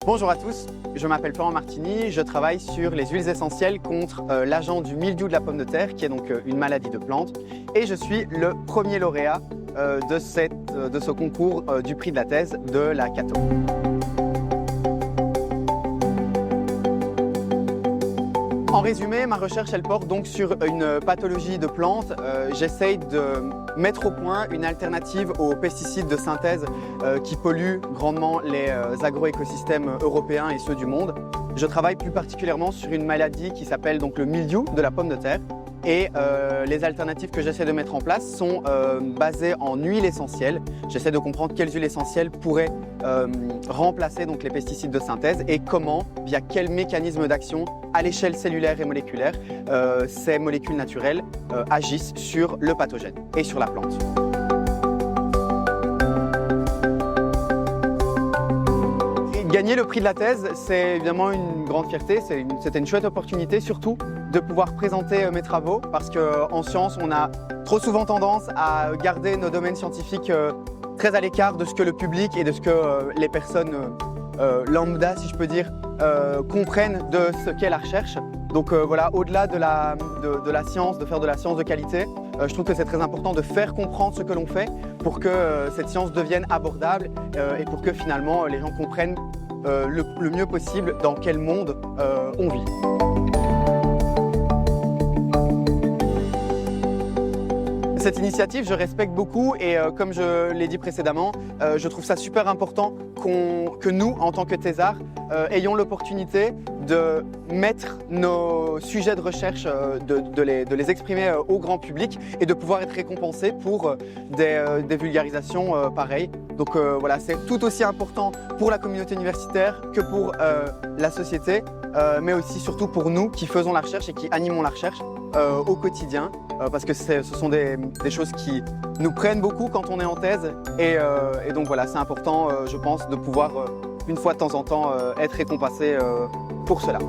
Bonjour à tous, je m'appelle Florent Martini, je travaille sur les huiles essentielles contre l'agent du mildiou de la pomme de terre, qui est donc une maladie de plante, et je suis le premier lauréat de ce concours du prix de la thèse de la Cato. En résumé, ma recherche elle porte donc sur une pathologie de plantes. J'essaye de mettre au point une alternative aux pesticides de synthèse qui polluent grandement les agroécosystèmes européens et ceux du monde. Je travaille plus particulièrement sur une maladie qui s'appelle donc le mildiou de la pomme de terre. Et les alternatives que j'essaie de mettre en place sont basées en huiles essentielles. J'essaie de comprendre quelles huiles essentielles pourraient remplacer donc les pesticides de synthèse et comment, via quel mécanisme d'action à l'échelle cellulaire et moléculaire, ces molécules naturelles agissent sur le pathogène et sur la plante. Gagner le prix de la thèse, c'est évidemment une grande fierté, c'était une chouette opportunité, surtout de pouvoir présenter mes travaux, parce qu'en sciences, on a trop souvent tendance à garder nos domaines scientifiques très à l'écart de ce que le public et de ce que les personnes lambda, si je peux dire, comprennent de ce qu'est la recherche. Donc voilà, au-delà de la science, de faire de la science de qualité, je trouve que c'est très important de faire comprendre ce que l'on fait pour que cette science devienne abordable et pour que finalement les gens comprennent le mieux possible dans quel monde on vit. Cette initiative, je respecte beaucoup et comme je l'ai dit précédemment, je trouve ça super important que nous, en tant que thésards, ayons l'opportunité de mettre nos sujets de recherche, de les exprimer au grand public et de pouvoir être récompensés pour des vulgarisations pareilles. Donc voilà, c'est tout aussi important pour la communauté universitaire que pour la société, mais aussi surtout pour nous qui faisons la recherche et qui animons la recherche au quotidien, parce que ce sont des choses qui nous prennent beaucoup quand on est en thèse et donc voilà, c'est important je pense de pouvoir une fois de temps en temps être récompensé pour cela.